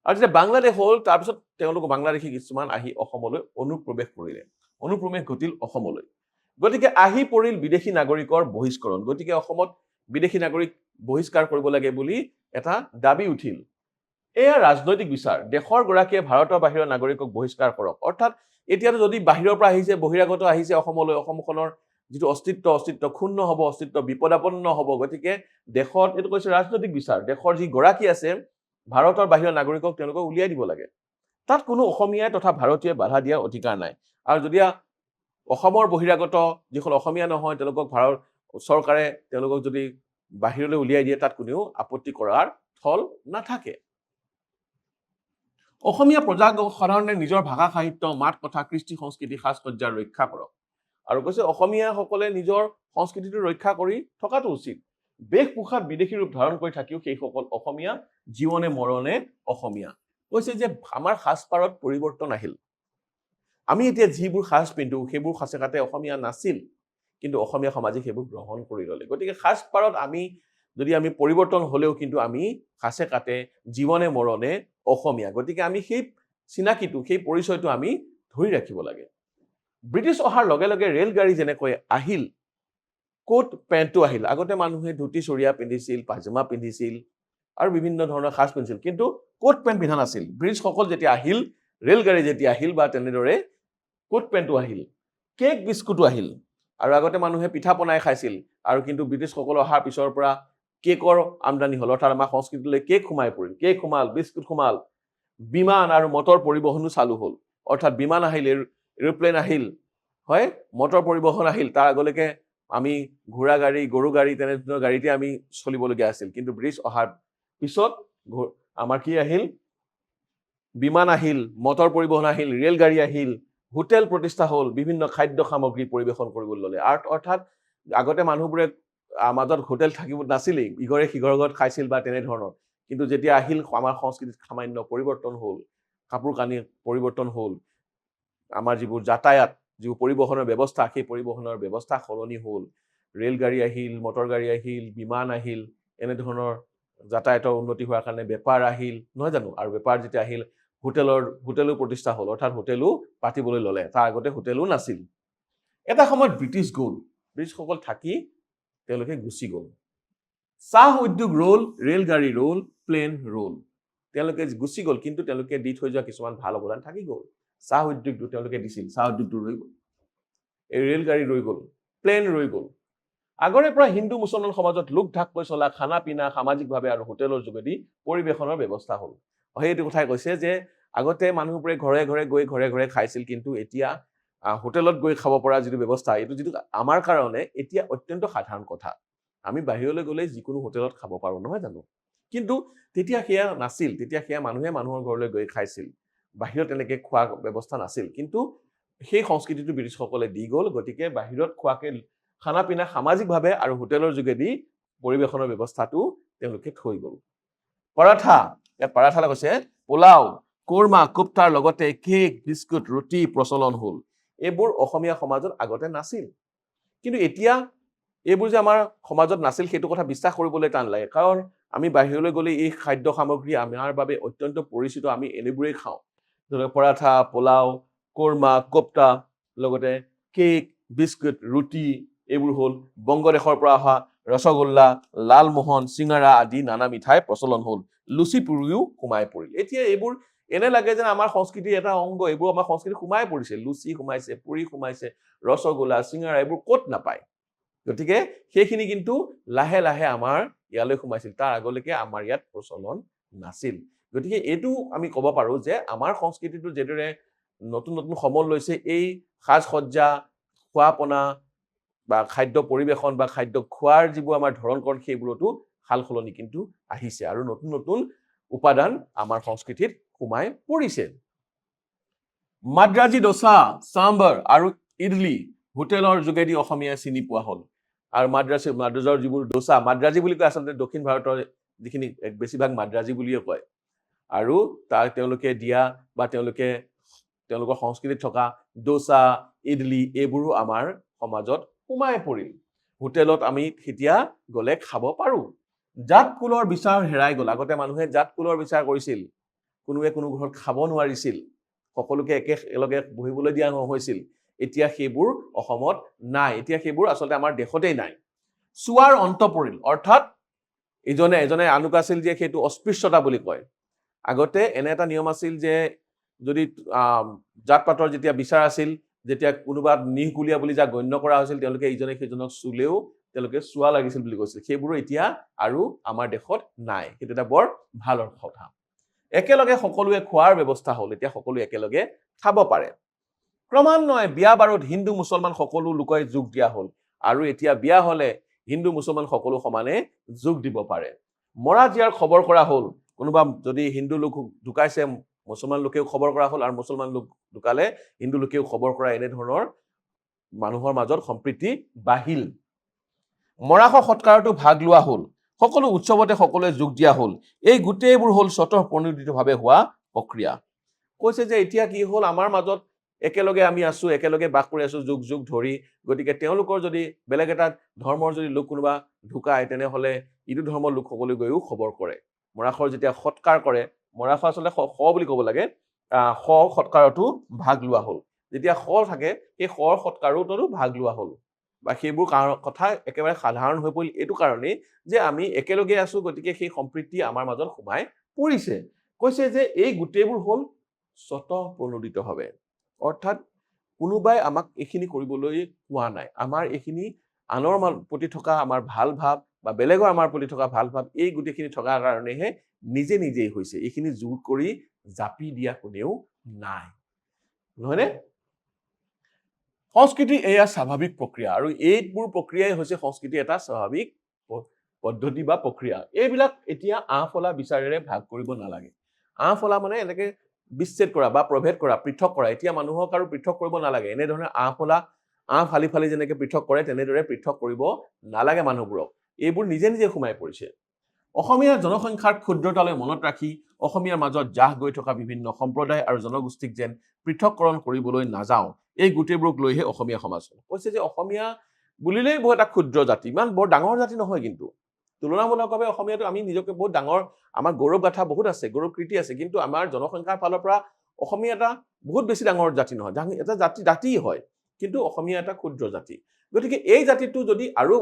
আৰু যেতিয়া বাংলাদেশ হ'ল, তাৰপিছত তেওঁলোক বাংলাদেশী কিছুমান আহি অসমলৈ অনুপ্ৰৱেশ কৰিলে। অনুপ্ৰৱেশ ঘটিল অসমলৈ। গতিকে আহি পৰিল বিদেশী নাগৰিকৰ বহিষ্কৰণ। গতিকে অসমত বিদেশী নাগৰিক বহিষ্কাৰ কৰিব লাগে বুলি এটা দাবী উঠিল। এয়া ৰাজনৈতিক বিচাৰ। দেশৰ গৰাকীয়ে ভাৰতৰ বাহিৰৰ নাগৰিকক বহিষ্কাৰ কৰক। অৰ্থাৎ এতিয়াতো যদি বাহিৰৰ পৰা আহিছে, বহিৰাগত আহিছে অসমলৈ, অসমখনৰ যিটো অস্তিত্ব ক্ষুণ্ণ হ'ব, অস্তিত্ব বিপদাপন্ন হ'ব। গতিকে দেশত, এইটো কৈছে ৰাজনৈতিক বিচাৰ, দেশৰ যি গৰাকী আছে ভাৰতৰ বাহিৰৰ নাগৰিকক তেওঁলোকক উলিয়াই দিব লাগে। তাত কোনো অসমীয়াই তথা ভাৰতীয় বাধা দিয়াৰ অধিকাৰ নাই। আৰু যদি অসমৰ বহিৰাগত যিসকল অসমীয়া নহয়, তেওঁলোকক ভাৰত চৰকাৰে তেওঁলোকক যদি বাহিৰলৈ উলিয়াই দিয়ে, তাত কোনেও আপত্তি কৰাৰ থল নাথাকে। অসমীয়া প্ৰজাসাধাৰণে নিজৰ ভাষা সাহিত্য, মাত কথা, কৃষ্টি সংস্কৃতি, সাজ সজ্জা ৰক্ষা কৰক। আৰু কৈছে অসমীয়াসকলে নিজৰ সংস্কৃতিটো ৰক্ষা কৰি থকাটো উচিত। বেশ পোষাক বিদেশী ৰূপ ধাৰণ কৰি থাকিও সেইসকল অসমীয়া জীৱনে মৰণে অসমীয়া। কৈছে যে আমাৰ সাজপাৰত পৰিৱৰ্তন আহিল। আমি এতিয়া যিবোৰ সাজ পিন্ধো সেইবোৰ সাঁচেকাতে অসমীয়া নাছিল, কিন্তু অসমীয়া সমাজে সেইবোৰ গ্ৰহণ কৰি ল'লে। গতিকে সাজপাৰত যদি আমি পৰিৱৰ্তন হ'লেও কিন্তু আমি সাঁচেকাতে জীৱনে মৰণে অসমীয়া। গতিকে আমি সেই চিনাকিটো, সেই পৰিচয়টো আমি ধৰি ৰাখিব লাগে। ব্ৰিটিছ অহাৰ লগে লগে ৰেলগাড়ী যেনেকৈ আহিল, কোট পেণ্টটো আহিল। আগতে মানুহে ধুতি চৰিয়া পিন্ধিছিল, পাজামা পিন্ধিছিল আৰু বিভিন্ন ধৰণৰ সাজ পিন্ধিছিল, কিন্তু কোট পেণ্ট পিন্ধা নাছিল। ব্ৰিটিছসকল যেতিয়া আহিল, ৰেলগাড়ী যেতিয়া আহিল, বা তেনেদৰে কোট পেণ্টটো আহিল, কেক বিস্কুটো আহিল। আৰু আগতে মানুহে পিঠা পনাই খাইছিল, আৰু কিন্তু ব্ৰিটিছসকল অহাৰ পিছৰ পৰা কেকৰ আমদানি হ'ল। অৰ্থাৎ আমাৰ সংস্কৃতিলৈ কেক সোমাই পৰিল, কেক সোমাল, বিস্কুট সোমাল, বিমান আৰু মটৰ পৰিবহণো চালু হ'ল। অৰ্থাৎ বিমান আহিল, এৰোপ্লেন আহিল, হয়, মটৰ পৰিবহণ আহিল। তাৰ আগলৈকে আমি ঘোঁৰা গাড়ী, গৰু গাড়ী, তেনেধৰণৰ গাড়ীতে আমি চলিবলগীয়া আছিল। কিন্তু ব্ৰিটিছ অহাৰ পিছত আমাৰ কি আহিল, বিমান আহিল, মটৰ পৰিবহণ আহিল, ৰেলগাড়ী আহিল, হোটেল প্ৰতিষ্ঠা হ'ল, বিভিন্ন খাদ্য সামগ্ৰী পৰিৱেশন কৰিবলৈ ল'লে। অৰ্থাৎ আগতে মানুহবোৰে মাজত হোটেল থাকিব নাছিলেই, ইঘৰে সিঘৰৰ ঘৰত খাইছিল বা তেনেধৰণৰ। কিন্তু যেতিয়া আহিল, আমাৰ সংস্কৃতিত সামান্য পৰিৱৰ্তন হ'ল, কাপোৰ কানি পৰিৱৰ্তন হ'ল, আমাৰ যিবোৰ যাতায়াত, যিবোৰ পৰিবহণৰ ব্যৱস্থা, সেই পৰিবহণৰ ব্যৱস্থা সলনি হ'ল। ৰেলগাড়ী আহিল, মটৰ গাড়ী আহিল, বিমান আহিল, এনেধৰণৰ যাতায়াতৰ উন্নতি হোৱাৰ কাৰণে বেপাৰ আহিল, নহয় জানো? আৰু বেপাৰ যেতিয়া আহিল, হোটেলো প্ৰতিষ্ঠা হ'ল। অৰ্থাৎ হোটেলো পাতিবলৈ ল'লে। তাৰ আগতে হোটেলো নাছিল। এটা সময়ত ব্ৰিটিছ গ'ল, ব্ৰিটিছসকল থাকি তেওঁলোকে গুচি গ'ল। চাহ উদ্যোগ ৰ'ল, ৰেলগাড়ী ৰ'ল, প্লেন ৰ'ল। তেওঁলোকে গুচি গ'ল, কিন্তু তেওঁলোকে দি থৈ যোৱা কিছুমান ভাল অৱদান থাকি গ'ল। চাহ উদ্যোগটো তেওঁলোকে দিছিল, চাহ উদ্যোগটো ৰৈ গ'ল। এই ৰেলগাড়ী ৰৈ গ'ল, প্লেন ৰৈ গ'ল। আগৰে পৰা হিন্দু মুছলমান সমাজত লোক ঢাককৈ চলা খানা পিনা সামাজিকভাৱে আৰু হোটেলৰ যোগেদি পৰিৱেশনৰ ব্যৱস্থা হ'ল। সেইটো কথাই কৈছে যে আগতে মানুহবোৰে ঘৰে ঘৰে খাইছিল, কিন্তু এতিয়া হোটেলত গৈ খাব পৰা যিটো ব্যৱস্থা, যিটো আমাৰ কাৰণে এতিয়া অত্যন্ত সাধাৰণ কথা। আমি বাহিৰলৈ গ'লে যিকোনো হোটেলত খাব পাৰোঁ, নহয় জানো? কিন্তু তেতিয়া সেয়া নাছিল। তেতিয়া সেয়া মানুহে মানুহৰ ঘৰলৈ গৈ খাইছিল, বাহিৰত তেনেকৈ খোৱা ব্যৱস্থা নাছিল। কিন্তু সেই সংস্কৃতিটো ব্ৰিটিছসকলে দি গ'ল। গতিকে বাহিৰত খোৱাকে খানা পিনা সামাজিকভাৱে আৰু হোটেলৰ যোগেদি পৰিৱেশনৰ ব্যৱস্থাটো তেওঁলোকে থৈ গ'ল। পৰাঠা, ইয়াত পৰাঠা কৈছে, পোলাও, কোৰমা, কোপ্তাৰ লগতে কেক, বিস্কুট, ৰুটি প্ৰচলন হ'ল। এইবোৰ অসমীয়া সমাজত আগতে নাছিল। কিন্তু এতিয়া এইবোৰ যে আমাৰ সমাজত নাছিল, সেইটো কথা বিশ্বাস কৰিবলৈ টান লাগে। কাৰণ আমি বাহিৰলৈ গ'লে এই খাদ্য সামগ্ৰী আমাৰ বাবে অত্যন্ত পৰিচিত, আমি এনেবোৰেই খাওঁ। পৰাঠা, পোলাও, কোৰমা, কোপ্তা, লগতে কেক, বিস্কুট, ৰুটি, এইবোৰ হ'ল। বংগদেশৰ পৰা অহা ৰসগোল্লা, লালমোহন, চিঙাৰা আদি নানা মিঠাই প্ৰচলন হ'ল। লুচি পুৰিও সোমাই পৰিল। এতিয়া এইবোৰ এনে লাগে যেন আমাৰ সংস্কৃতিৰ এটা অংগ। এইবোৰ আমাৰ সংস্কৃতিত সোমাই পৰিছে। লুচি সোমাইছে, পুৰি সোমাইছে, ৰসগোল্লা, চিঙাৰা, এইবোৰ ক'ত নাপায়। গতিকে সেইখিনি কিন্তু লাহে লাহে আমাৰ ইয়ালৈ সোমাইছিল। তাৰ আগলৈকে আমাৰ ইয়াত প্ৰচলন নাছিল। গতিকে এইটো আমি ক'ব পাৰোঁ যে আমাৰ সংস্কৃতিটো যিদৰে নতুন নতুন সমল লৈছে, এই সাজ সজ্জা, খোৱা পনা, বা খাদ্য পৰিবেশন বা খাদ্য খোৱাৰ যিবোৰ আমাৰ ধৰণ-কৰণ সেইবোৰতো সালসলনি কিন্তু আহিছে আৰু নতুন নতুন উপাদান আমাৰ সংস্কৃতিত সোমাই পৰিছে মাদ্ৰাজী ডোচা চাম্বাৰ আৰু ইডলি হোটেলৰ যোগেদি অসমীয়াই চিনি পোৱা হ'ল আৰু মাদ্ৰাজৰ যিবোৰ ডোচা মাদ্ৰাজী বুলি কয় আচলতে দক্ষিণ ভাৰতৰ যিখিনি বেছিভাগ মাদ্ৰাজী বুলিয়ে কয় আৰু তেওঁলোকে দিয়া বা তেওঁলোকৰ সংস্কৃতিত থকা ডোচা ইডলি এইবোৰো আমাৰ সমাজত সোমাই পৰিল হোটেলত আমি এতিয়া গলে খাব পাৰো জাত কুলৰ বিচাৰ হেৰাই গল আগতে মানুহে জাত কুলৰ বিচাৰ কৰিছিল কোনোৱে কোনো ঘৰত খাব নোৱাৰিছিল সকলোকে একেলগে বহিবলৈ দিয়া নহৈছিল এতিয়া সেইবোৰ অসমত নাই এতিয়া সেইবোৰ আচলতে আমাৰ দেশতেই নাই চুৱাৰ অন্ত পৰিল অৰ্থাৎ এজনে আনুক আছিল যে সেইটো অস্পৃশ্যতা বুলি কয় আগতে এনে এটা নিয়ম আছিল যে যদি জাত পাতৰ যেতিয়া বিচাৰ আছিল যেতিয়া কোনোবা নিহকুলীয়া বুলি যাক গণ্য কৰা হৈছিল তেওঁলোকে ইজনে সিজনক চুলেও তেওঁলোকে চুৱা লাগিছিল বুলি কৈছিল সেইবোৰ এতিয়া আৰু আমাৰ দেশত নাই সেইটো এটা বৰ ভাল কথা একেলগে সকলোৱে খোৱাৰ ব্যৱস্থা হ'ল এতিয়া সকলো একেলগে খাব পাৰে ক্ৰমান্বয়ে বিয়া বাৰুত হিন্দু মুছলমান সকলো লোকে যোগ দিয়া হ'ল আৰু এতিয়া বিয়া হলে হিন্দু মুছলমান সকলো সমানে যোগ দিব পাৰে মৰা জিয়াৰ খবৰ কৰা হ'ল কোনোবা যদি হিন্দু লোক ঢুকাইছে মুছলমান লোকেও খবৰ কৰা হ'ল আৰু মুছলমান লোক ঢুকালে হিন্দু লোকেও খবৰ কৰা এনে ধৰণৰ মানুহৰ মাজত সম্প্ৰীতি বাহিল মৰাশ সৎকাৰতো ভাগ লোৱা হ'ল সকলো উৎসৱতে সকলোৱে যোগ দিয়া হ'ল এই গোটেইবোৰ হ'ল স্বতঃপ্ৰণোদিতভাৱে হোৱা প্ৰক্ৰিয়া কৈছে যে এতিয়া কি হ'ল আমাৰ মাজত একেলগে আমি আছো একেলগে বাস কৰি আছো যুগ যুগ ধৰি গতিকে তেওঁলোকৰ যদি বেলেগ এটা ধৰ্মৰ যদি লোক কোনোবা ঢুকায় তেনেহলে ইটো ধৰ্মৰ লোকসকলে গৈও খবৰ কৰে মৰাশৰ যেতিয়া সৎকাৰ কৰে মৰাশ আচলতে খ বুলি ক'ব লাগে সৎকাৰতো ভাগ লোৱা হ'ল যেতিয়া থাকে সেই সৎকাৰতো ভাগ লোৱা হ'ল বা সেইবোৰ কথা একেবাৰে সাধাৰণ হৈ পৰিল এইটো কাৰণেই যে আমি একেলগে আছো গতিকে সেই সম্প্ৰীতি আমাৰ মাজত সোমাই পৰিছে কৈছে যে এই গোটেইবোৰ হ'ল স্বতঃপ্ৰণোদিতভাৱে অৰ্থাৎ কোনোবাই আমাক এইখিনি কৰিবলৈ কোৱা নাই আমাৰ এইখিনি আনৰ প্ৰতি থকা আমাৰ ভাল ভাৱ বা বেলেগৰ আমাৰ প্ৰতি থকা ভাল ভাৱ এই গোটেইখিনি থকাৰ কাৰণেহে নিজে নিজেই হৈছে এইখিনি জোৰ কৰি জাপি দিয়া কোনেও নাই নহয়নে সংস্কৃতি এয়া স্বাভাৱিক প্ৰক্ৰিয়া আৰু এইবোৰ প্ৰক্ৰিয়াই হৈছে সংস্কৃতিৰ এটা স্বাভাৱিক পদ্ধতি বা প্ৰক্ৰিয়া এইবিলাক এতিয়া আঁফলা বিচাৰেৰে ভাগ কৰিব নালাগে আঁফলা মানে এনেকে বিচ্ছেদ কৰা বা প্ৰভেদ কৰা পৃথক কৰা এতিয়া মানুহক আৰু পৃথক কৰিব নালাগে এনেধৰণে আঁফলা ফালি ফালি যেনেকে পৃথক কৰে তেনেদৰে পৃথক কৰিব নালাগে মানুহবোৰক এইবোৰ নিজে নিজে সোমাই পৰিছে অসমীয়া জনসংখ্যাৰ ক্ষুদ্ৰতালৈ মনত ৰাখি অসমীয়াৰ মাজত জাহ গৈ থকা বিভিন্ন সম্প্ৰদায় আৰু জনগোষ্ঠীক যেন পৃথককৰণ কৰিবলৈ নাযাওঁ এই গোটেইবোৰক লৈহে অসমীয়া সমাজ কৈছে যে অসমীয়া বুলিলেই বহু এটা ক্ষুদ্ৰ জাতি ইমান বৰ ডাঙৰ জাতি নহয় কিন্তু তুলনামূলকভাৱে অসমীয়াটো আমি নিজকে বহুত ডাঙৰ আমাৰ গৌৰৱ গাথা বহুত আছে গৌৰৱ কীৰ্তি আছে কিন্তু আমাৰ জনসংখ্যাৰ ফালৰ পৰা অসমীয়া এটা বহুত বেছি ডাঙৰ জাতি নহয় এটা জাতি হয় কিন্তু অসমীয়া এটা ক্ষুদ্ৰ জাতি গতিকে এই জাতিটো যদি আৰু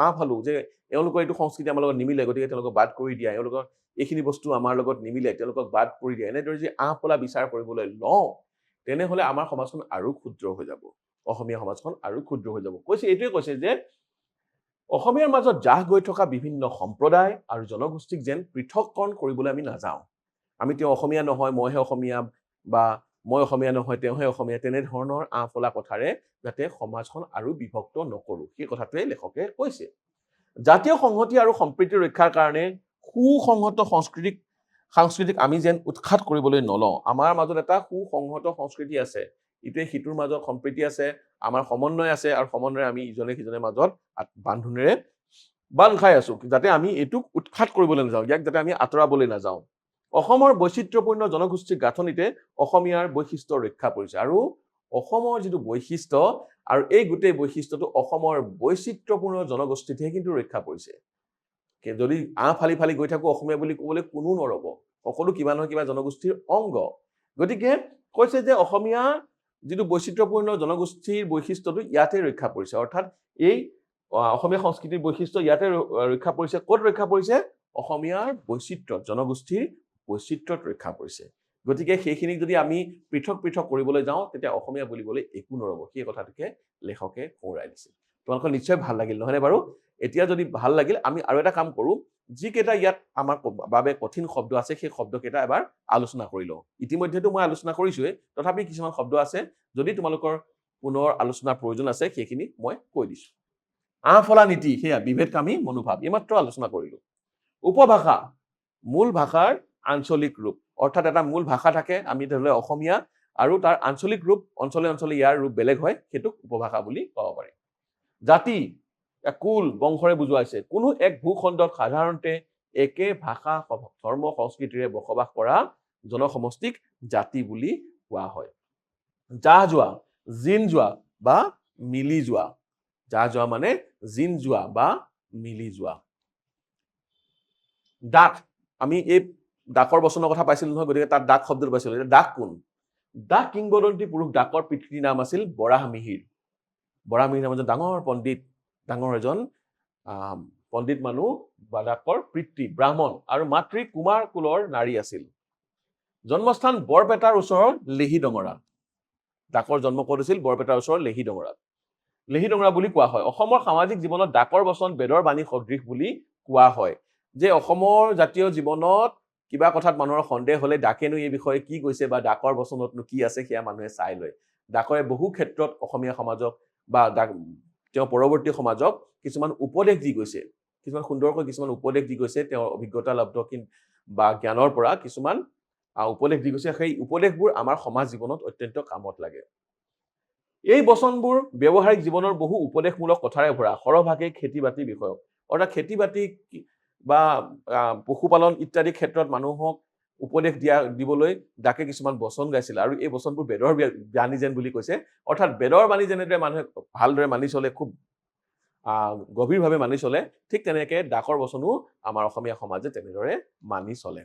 আঁফালো যে এওঁলোকৰ এইটো সংস্কৃতি আমাৰ লগত নিমিলে গতিকে তেওঁলোকক বাদ কৰি দিয়া এওঁলোকৰ এইখিনি বস্তু আমাৰ লগত নিমিলে তেওঁলোকক বাদ কৰি দিয়া এনেদৰে যদি আঁফলা বিচাৰ কৰিবলৈ লওঁ তেনেহলে আমাৰ সমাজখন আৰু ক্ষুদ্ৰ হৈ যাব অসমীয়া সমাজখন আৰু ক্ষুদ্ৰ হৈ যাব এইটোৱে কৈছে যে অসমীয়াৰ মাজত জাহ গৈ থকা বিভিন্ন সম্প্ৰদায় আৰু জনগোষ্ঠীক যেন পৃথককৰণ কৰিবলৈ আমি নাযাওঁ আমি তেওঁ অসমীয়া নহয় মইহে অসমীয়া বা মই অসমীয়া নহয় তেওঁহে অসমীয়া তেনেধৰণৰ আঁফলা কথাৰে যাতে সমাজখন আৰু বিভক্ত নকৰো সেই কথাটোৱে লেখকে কৈছে জাতীয় সংহতি আৰু সম্প্ৰীতি ৰক্ষাৰ কাৰণে সুসংহত সাংস্কৃতিক আমি যেন উৎখাত কৰিবলৈ নলওঁ আমাৰ মাজত এটা সুসংহত সংস্কৃতি আছে ইটোৱে সিটোৰ মাজত সম্প্ৰীতি আছে আমাৰ সমন্বয় আছে আৰু সমন্বয় আমি ইজনে সিজনৰ মাজত বান্ধোনেৰে বান্ধ খাই আছো যাতে আমি এইটোক উৎখাত কৰিবলৈ নাযাওঁ ইয়াক যাতে আমি আঁতৰাবলৈ নাযাওঁ অসমৰ বৈচিত্ৰ্যপূৰ্ণ জনগোষ্ঠীৰ গাঁথনিতে অসমীয়াৰ বৈশিষ্ট্য ৰক্ষা পৰিছে আৰু অসমৰ যিটো বৈশিষ্ট্য আৰু এই গোটেই বৈশিষ্ট্যটো অসমৰ বৈচিত্ৰ্যপূৰ্ণ জনগোষ্ঠীতহে কিন্তু ৰক্ষা পৰিছে যদি ফালি ফালি গৈ থাকো অসমীয়া বুলি ক'বলৈ কোনো নৰব সকলো কিবা নহয় কিবা জনগোষ্ঠীৰ অংগ গতিকে কৈছে যে অসমীয়া যিটো বৈচিত্ৰ্যপূৰ্ণ জনগোষ্ঠীৰ বৈশিষ্ট্যটো ইয়াতে ৰক্ষা পৰিছে অৰ্থাৎ এই অসমীয়া সংস্কৃতিৰ বৈশিষ্ট্য ইয়াতে ৰক্ষা পৰিছে ক'ত ৰক্ষা পৰিছে অসমীয়াৰ বৈচিত্ৰ্যত জনগোষ্ঠীৰ বৈচিত্ৰ্যত ৰক্ষা পৰিছে গতিকে সেইখিনিক যদি আমি পৃথক পৃথক কৰিবলৈ যাওঁ তেতিয়া অসমীয়া বুলিবলৈ একো নৰব সেই কথাটোকে লেখকে সোঁৱৰাই দিছে তোমালোকৰ নিশ্চয় ভাল লাগিল নহয়নে বাৰু এতিয়া যদি ভাল লাগিল আমি আৰু এটা কাম কৰো যিকেইটা ইয়াত আমাৰ বাবে কঠিন শব্দ আছে সেই শব্দকেইটা এবাৰ আলোচনা কৰি লওঁ ইতিমধ্যেতো মই আলোচনা কৰিছোৱে তথাপি কিছুমান শব্দ আছে যদি তোমালোকৰ পুনৰ আলোচনাৰ প্ৰয়োজন আছে সেইখিনি মই কৈ দিছো আঁফলা নীতি সেয়া বিভেদকামী মনোভাৱ এইমাত্ৰ আলোচনা কৰিলো উপভাষা মূল ভাষাৰ আঞ্চলিক ৰূপ অৰ্থাৎ এটা মূল ভাষা থাকে আমি ধৰিলে অসমীয়া আৰু তাৰ আঞ্চলিক ৰূপ অঞ্চলে অঞ্চলে ইয়াৰ ৰূপ বেলেগ হয় সেইটোক উপভাষা বুলি ক'ব পাৰি জাতি কুল বংশৰে বুজোৱাইছে কোনো এক ভূখণ্ডত সাধাৰণতে একে ভাষা ধৰ্ম সংস্কৃতিৰে বসবাস কৰা জনসমষ্টিক জাতি বুলি কোৱা হয় যাহ যোৱা জিন যোৱা বা মিলি যোৱা যাহ যোৱা মানে জিন যোৱা বা মিলি যোৱা ডাক আমি এই ডাকৰ বচনৰ কথা পাইছিলো নহয় গতিকে তাত ডাক শব্দটো পাইছিলো ডাক কোন ডাক কিংবদন্তি পুৰুষ ডাকৰ পিতৃৰ নাম আছিল বৰাহ মিহিৰ নাম এজন ডাঙৰ পণ্ডিত ডাঙৰ এজন পণ্ডিত মানুহ বা ডাকৰ পিতৃ ব্ৰাহ্মণ আৰু মাতৃ কুমাৰ কুলৰ নাৰী আছিল জন্মস্থান বৰপেটাৰ ওচৰৰ লেহি ডঙৰা ডাকৰ জন্ম ক'ত হৈছিল বৰপেটাৰ ওচৰৰ লেহি ডঙৰা বুলি কোৱা হয় অসমৰ সামাজিক জীৱনত ডাকৰ বচন বেদৰ বাণী সদৃশ বুলি কোৱা হয় যে অসমৰ জাতীয় জীৱনত কিবা কথাত মানুহৰ সন্দেহ হলে ডাকেনো এই বিষয়ে কি কৈছে বা ডাকৰ বচনতনো কি আছে সেয়া মানুহে চাই লয় ডাকৰে বহু ক্ষেত্ৰত অসমীয়া সমাজক বা তেওঁ পৰৱৰ্তী সমাজক কিছুমান উপদেশ দি গৈছে কিছুমান সুন্দৰকৈ কিছুমান উপদেশ দি গৈছে তেওঁৰ অভিজ্ঞতা লব্ধ বা জ্ঞানৰ পৰা কিছুমান উপদেশ দি গৈছে সেই উপদেশবোৰ আমাৰ সমাজ জীৱনত অত্যন্ত কামত লাগে এই বচনবোৰ ব্যৱহাৰিক জীৱনৰ বহু উপদেশমূলক কথাৰে ভৰা সৰহভাগে খেতি বাতি বিষয়ক অৰ্থাৎ খেতি বাতি বা পশুপালন ইত্যাদি ক্ষেত্ৰত মানুহক উপদেশ দিবলৈ ডাকে কিছুমান বচন গাইছিল আৰু এই বচনবোৰ বেদৰ বাণী যেন বুলি কৈছে অৰ্থাৎ বেদৰ বাণী যেনেদৰে মানুহে ভালদৰে মানি চলে খুব গভীৰভাৱে মানি চলে ঠিক তেনেকৈ ডাকৰ বচনো আমাৰ অসমীয়া সমাজে তেনেদৰে মানি চলে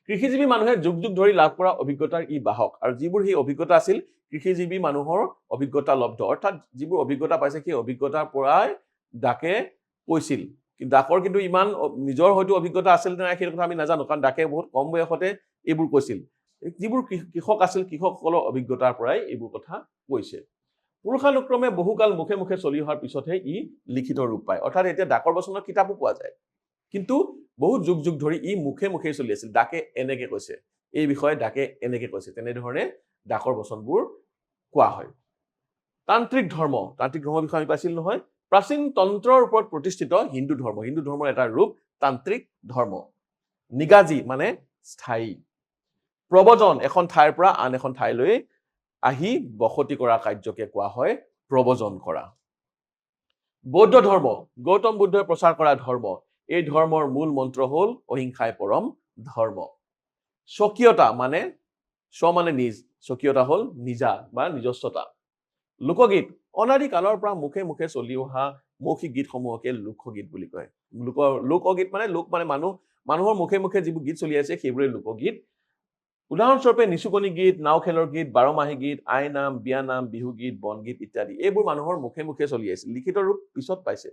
কৃষিজীৱী মানুহে যুগ যুগ ধৰি লাভ কৰা অভিজ্ঞতাৰ ই বাহক আৰু যিবোৰ সেই অভিজ্ঞতা আছিল কৃষিজীৱী মানুহৰ অভিজ্ঞতা লব্ধ অৰ্থাৎ যিবোৰ অভিজ্ঞতা পাইছে সেই অভিজ্ঞতাৰ পৰাই ডাকে কৈছিল কিন্তু ডাকৰ কিন্তু ইমান নিজৰ হয়তো অভিজ্ঞতা আছিল নে নাই সেই কথা আমি নাজানো কাৰণ ডাকে বহুত কম বয়সতে এইবোৰ কৈছিল যিবোৰ কৃষক আছিল কৃষকসকলৰ অভিজ্ঞতাৰ পৰাই এইবোৰ কথা কৈছে পুৰুষানুক্ৰমে বহুকাল মুখে মুখে চলি অহাৰ পিছতহে ই লিখিত ৰূপ পায় অৰ্থাৎ এতিয়া ডাকৰ বচনৰ কিতাপো পোৱা যায় কিন্তু বহুত যুগ যুগ ধৰি ই মুখে মুখে চলি আছিল ডাকে এনেকে কৈছে এই বিষয়ে ডাকে এনেকে কৈছে তেনেধৰণে ডাকৰ বচনবোৰ কোৱা হয় তান্ত্ৰিক ধৰ্মৰ বিষয়ে আমি পাইছিল নহয় প্ৰাচীন তন্ত্ৰৰ ওপৰত প্ৰতিষ্ঠিত হিন্দু ধৰ্মৰ এটা ৰূপ তান্ত্ৰিক ধৰ্ম নিগাজী মানে স্থায়ী প্ৰবজন এখন ঠাইৰ পৰা আন এখন ঠাইলৈ আহি বসতি কৰা কাৰ্যকে কোৱা হয় প্ৰবজন কৰা বৌদ্ধ ধৰ্ম গৌতম বুদ্ধই প্ৰচাৰ কৰা ধৰ্ম এই ধৰ্মৰ মূল মন্ত্ৰ হল অহিংসাই পৰম ধৰ্ম স্বকীয়তা মানে নিজ স্বকীয়তা হল নিজা বা নিজস্বতা লোকগীত অনাদি কালৰ পৰা মুখে মুখে চলি অহা মৌখিক গীতসমূহকে লোকগীত বুলি কয় লোকগীত মানে লোক মানে মানুহৰ মুখে মুখে যিবোৰ গীত চলি আছে সেইবোৰে লোকগীত উদাহৰণস্বৰূপে নিচুকনি গীত নাও খেলৰ গীত বাৰমাহী গীত আই নাম বিয়া নাম বিহু গীত বনগীত ইত্যাদি এইবোৰ মানুহৰ মুখে মুখে চলি আছে লিখিত ৰূপ পিছত পাইছে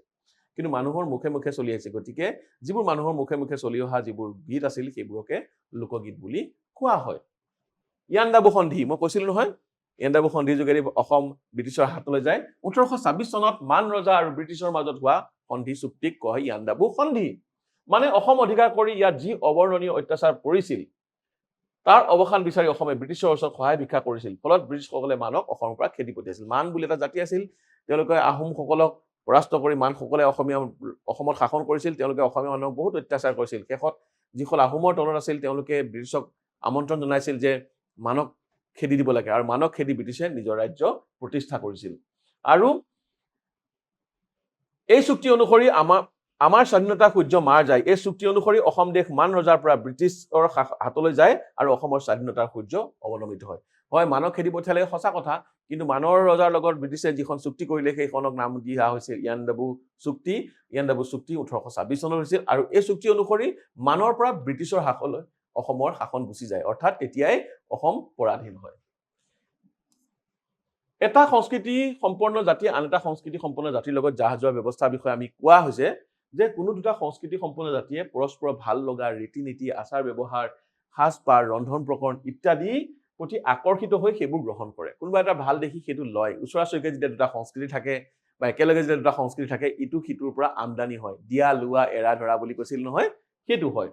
কিন্তু মানুহৰ মুখে মুখে চলি আছে গতিকে যিবোৰ মানুহৰ মুখে মুখে চলি অহা যিবোৰ গীত আছিল সেইবোৰকে লোকগীত বুলি কোৱা হয় ইয়াণ্ডাবু সন্ধি মই কৈছিলো নহয় ইয়াণ্ডাবু সন্ধিৰ যোগেদি অসম ব্ৰিটিছৰ হাতলৈ যায় 1826 চনত মান ৰজা আৰু ব্ৰিটিছৰ মাজত হোৱা সন্ধি চুক্তিক কয় ইয়াণ্ডাবু সন্ধি মানে অসম অধিকাৰ কৰি ইয়াত যি অবৰ্ণনীয় অত্যাচাৰ পৰিছিল তাৰ অৱসান বিচাৰি অসমে ব্ৰিটিছৰ ওচৰত সহায় ভিক্ষা কৰিছিল ফলত ব্ৰিটিছসকলে মানক অসমৰ পৰা খেদি পঠিয়াইছিল মান বুলি এটা জাতি আছিল তেওঁলোকে আহোমসকলক পৰাস্ত কৰি মানসকলে অসমত শাসন কৰিছিল তেওঁলোকে অসমীয়া মানুহক বহুত অত্যাচাৰ কৰিছিল শেষত যিসকল আহোমৰ তলত আছিল তেওঁলোকে ব্ৰিটিছক আমন্ত্ৰণ জনাইছিল যে মানক খেদি দিব লাগে আৰু মানক খেদি ব্ৰিটিছে নিজৰ ৰাজ্য প্ৰতিষ্ঠা কৰিছিল আৰু এই চুক্তি অনুসৰি আমাৰ স্বাধীনতা সূৰ্য মাৰ যায় এই চুক্তি অনুসৰি অসম দেশ মান ৰজাৰ পৰা ব্ৰিটিছৰ হাতলৈ যায় আৰু অসমৰ স্বাধীনতাৰ সূৰ্য অৱনমিত হয় মানক খেদি পঠিয়ালে সঁচা কথা কিন্তু মানৰ ৰজাৰ লগত ব্ৰিটিছে যিখন চুক্তি কৰিলে সেইখনক নাম দিয়া হৈছিল ইয়াণ্ডাবু চুক্তি 1826 চনত হৈছিল আৰু এই চুক্তি অনুসৰি মানৰ পৰা ব্ৰিটিছৰ হাতলৈ অসমৰ শাসন গুচি যায় অৰ্থাৎ তেতিয়াই অসম পৰাধীন হয় এটা সংস্কৃতি সম্পন্ন জাতি আন এটা সংস্কৃতি সম্পন্ন জাতিৰ লগত যাহ যোৱাৰ ব্যৱস্থাৰ বিষয়ে আমি কোৱা হৈছে যে কোনো দুটা সংস্কৃতি সম্পন্ন জাতিয়ে পৰস্পৰ ভাল লগা ৰীতি নীতি আচাৰ ব্যৱহাৰ সাজ পাৰ ৰন্ধন প্ৰকৰণ ইত্যাদি প্ৰতি আকৰ্ষিত হৈ সেইবোৰ গ্ৰহণ কৰে কোনোবা এটা ভাল দেখি সেইটো লয় ওচৰা-ওচৰিকে যেতিয়া দুটা সংস্কৃতি থাকে বা একেলগে যেতিয়া দুটা সংস্কৃতি থাকে ইটো সিটোৰ পৰা আমদানি হয় দিয়া লোৱা এৰা ধৰা বুলি কৈছিল নহয় সেইটো হয়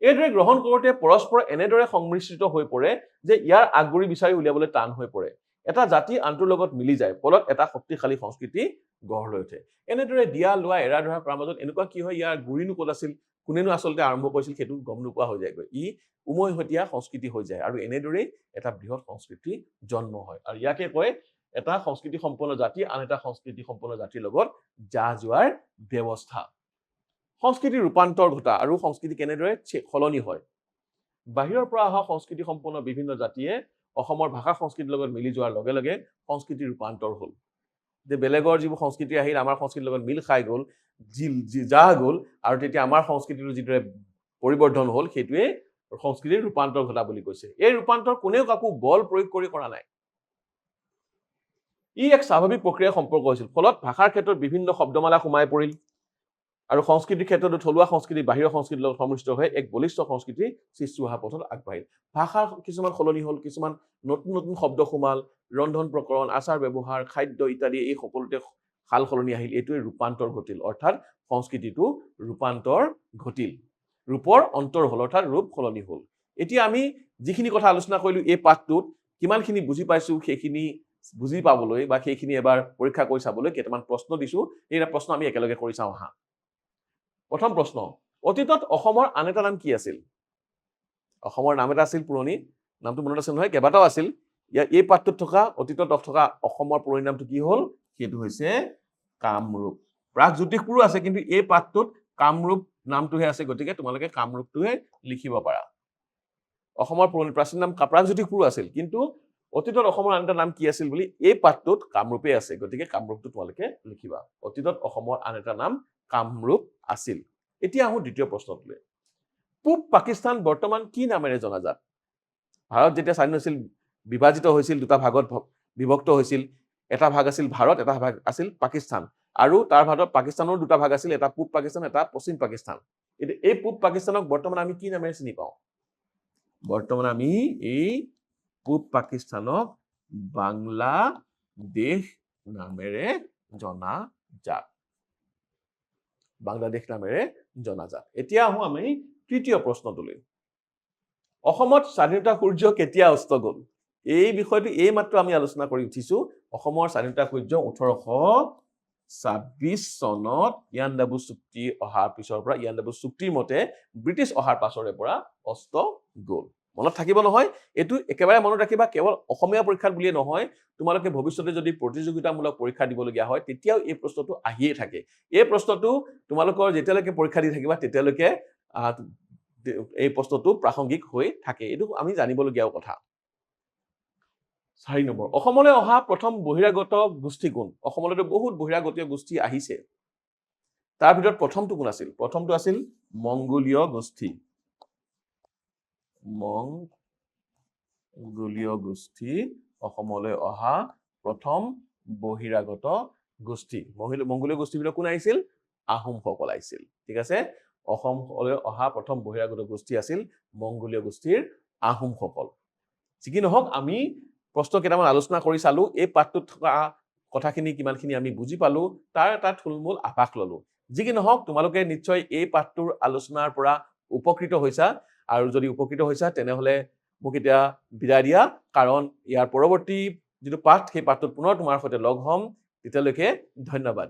এইদৰে গ্ৰহণ কৰোঁতে পৰস্পৰ এনেদৰে সংমিশ্ৰিত হৈ পৰে যে ইয়াৰ আগগুৰি বিচাৰি উলিয়াবলৈ টান হৈ পৰে এটা জাতি আনটোৰ লগত মিলি যায় ফলত এটা শক্তিশালী সংস্কৃতি গঢ় লৈ উঠে এনেদৰে দিয়া লোৱা এৰা ধৰা কৰাৰ মাজত এনেকুৱা কি হয় ইয়াৰ গুৰিনো ক'ত আছিল কোনেনো আচলতে আৰম্ভ কৰিছিল সেইটো গম নোপোৱা হৈ যায়গৈ ই উমৈহতীয়া সংস্কৃতি হৈ যায় আৰু এনেদৰেই এটা বৃহৎ সংস্কৃতি জন্ম হয় আৰু ইয়াকে কয় এটা সংস্কৃতি সম্পন্ন জাতি আন এটা সংস্কৃতি সম্পন্ন জাতিৰ লগত যা যোৱাৰ ব্যৱস্থা সংস্কৃতিৰ ৰূপান্তৰ ঘটা আৰু সংস্কৃতি কেনেদৰে সলনি হয় বাহিৰৰ পৰা অহা সংস্কৃতি সম্পন্ন বিভিন্ন জাতিয়ে অসমৰ ভাষা সংস্কৃতিৰ লগত মিলি যোৱাৰ লগে লগে সংস্কৃতিৰ ৰূপান্তৰ হ'ল যে বেলেগৰ যিবোৰ সংস্কৃতি আহিল আমাৰ সংস্কৃতিৰ লগত মিল খাই গ'ল যা গ'ল আৰু তেতিয়া আমাৰ সংস্কৃতিৰ যিদৰে পৰিৱৰ্ধন হ'ল সেইটোৱে সংস্কৃতিৰ ৰূপান্তৰ ঘটা বুলি কৈছে এই ৰূপান্তৰ কোনেও কাকো বল প্ৰয়োগ কৰি কৰা নাই ই এক স্বাভাৱিক প্ৰক্ৰিয়া সম্পৰ্ক হৈছিল ফলত ভাষাৰ ক্ষেত্ৰত বিভিন্ন শব্দমালা সোমাই পৰিল আৰু সংস্কৃতিৰ ক্ষেত্ৰত থলুৱা সংস্কৃতি বাহিৰৰ সংস্কৃতিৰ লগত সমিষ্ট হৈ এক বলিষ্ঠ সংস্কৃতি সৃষ্টি হোৱা পথত আগবাঢ়িল ভাষাৰ কিছুমান সলনি হ'ল কিছুমান নতুন নতুন শব্দ সোমাল ৰন্ধন প্ৰকৰণ আচাৰ ব্যৱহাৰ খাদ্য ইত্যাদি এই সকলোতে সাল সলনি আহিল এইটোৱে ৰূপান্তৰ ঘটিল অৰ্থাৎ সংস্কৃতিটো ৰূপান্তৰ ঘটিল ৰূপৰ অন্তৰ হ'ল অৰ্থাৎ ৰূপ সলনি হ'ল এতিয়া আমি যিখিনি কথা আলোচনা কৰিলো এই পাঠটোত কিমানখিনি বুজি পাইছো সেইখিনি বুজি পাবলৈ বা সেইখিনি এবাৰ পৰীক্ষা কৰি চাবলৈ কেইটামান প্ৰশ্ন দিছো এই প্ৰশ্ন আমি একেলগে কৰি চাওঁ আহা প্ৰথম প্ৰশ্ন অতীতত অসমৰ আন এটা নাম কি আছিল অসমৰ নাম এটা আছিল পুৰণি নামটো মনত আছে নহয় কেইবাটাও আছিল এই পাঠটোত থকা অতীতত থকা অসমৰ পুৰণি নামটো কি হ'ল সেইটো হৈছে কামৰূপ প্ৰাগজ্যোতিষপুৰো আছে কিন্তু এই পাঠটোত কামৰূপ নামটোহে আছে গতিকে তোমালোকে কামৰূপটোহে লিখিব পাৰা অসমৰ পুৰণি প্ৰাচীন নাম প্ৰাগজ্যোতিষপুৰো আছিল কিন্তু অতীতত অসমৰ আন এটা নাম কি আছিল বুলি এই পাঠটোত কামৰূপে আছে গতিকে কামৰূপটো তোমালোকে লিখিবা অতীতত অসমৰ আন এটা নাম কামৰূপ আছিল এতিয়া আহো দ্বিতীয় প্ৰশ্নটোলৈ পূব পাকিস্তান বৰ্তমান কি নামেৰে জনাজাত ভাৰত যেতিয়া স্বাধীন হৈছিল বিভাজিত হৈছিল দুটা ভাগত বিভক্ত হৈছিল এটা ভাগ আছিল ভাৰত এটা ভাগ আছিল পাকিস্তান আৰু তাৰ ভাগত পাকিস্তানৰ দুটা ভাগ আছিল এটা পূব পাকিস্তান এটা পশ্চিম পাকিস্তান এই পূব পাকিস্তানক বৰ্তমান আমি কি নামেৰে চিনি পাওঁ বৰ্তমান আমি এই পূব পাকিস্তানক বাংলাদেশ নামেৰে জনাজাত বাংলাদেশ নামেৰে জনাজাত এতিয়া আহো আমি তৃতীয় প্ৰশ্নটোলৈ অসমত স্বাধীনতা সূৰ্য কেতিয়া অস্ত গ'ল এই বিষয়টো এই মাত্ৰ আমি আলোচনা কৰি উঠিছো অসমৰ স্বাধীনতা সূৰ্য 1826 চনত ইয়াণ্ডাবু চুক্তি অহাৰ পিছৰ পৰা ইয়াণ্ডাবু চুক্তিৰ মতে ব্ৰিটিছ অহাৰ পাছৰে পৰা অস্ত গ'ল মনত থাকিব নহয় এটো একেবাৰে মনত ৰাখিবা কেৱল অসমীয়া পৰীক্ষাত বুলিয়ে নহয় তোমালোকে ভৱিষ্যতে যদি প্ৰতিযোগিতামূলক পৰীক্ষা দিবলগীয়া হয় তেতিয়াও এই প্ৰশ্নটো আহিয়ে থাকে এই প্ৰশ্নটো তোমালোকৰ যেতিয়ালৈকে পৰীক্ষা দি থাকিবা তেতিয়ালৈকে এই প্ৰশ্নটো প্ৰাসংগিক হৈ থাকে এইটো আমি জানিবলগীয়া কথা 4 নম্বৰ অসমলৈ অহা প্ৰথম বহিৰাগত গোষ্ঠী কোন অসমলৈ বহুত বহিৰাগতীয় গোষ্ঠী আহিছে তাৰ ভিতৰত প্ৰথমটো কোন আছিল প্ৰথমটো আছিল মংগোলীয় গোষ্ঠী মংগোলীয় গোষ্ঠী অসমলৈ অহা প্ৰথম বহিৰাগত গোষ্ঠী মংগোলীয় গোষ্ঠীবিলাক কোন আহিছিল আহোমসকল আহিছিল ঠিক আছে অসমলৈ অহা প্ৰথম বহিৰাগত গোষ্ঠী আছিল মংগোলীয় গোষ্ঠীৰ আহোমসকল যিকি নহওক আমি প্ৰশ্ন কেইটামান আলোচনা কৰি চালো এই পাঠটোত থকা কথাখিনি কিমানখিনি আমি বুজি পালো তাৰ এটা থুলমূল আভাস ললো যিকি নহওক তোমালোকে নিশ্চয় এই পাঠটোৰ আলোচনাৰ পৰা উপকৃত হৈছা আৰু যদি উপকৃত হৈছা তেনেহলে মোক এতিয়া বিদায় দিয়া কাৰণ ইয়াৰ পৰৱৰ্তী যিটো পাঠ সেই পাঠটোত পুনৰ তোমাৰ সৈতে লগ হ'ম তেতিয়ালৈকে ধন্যবাদ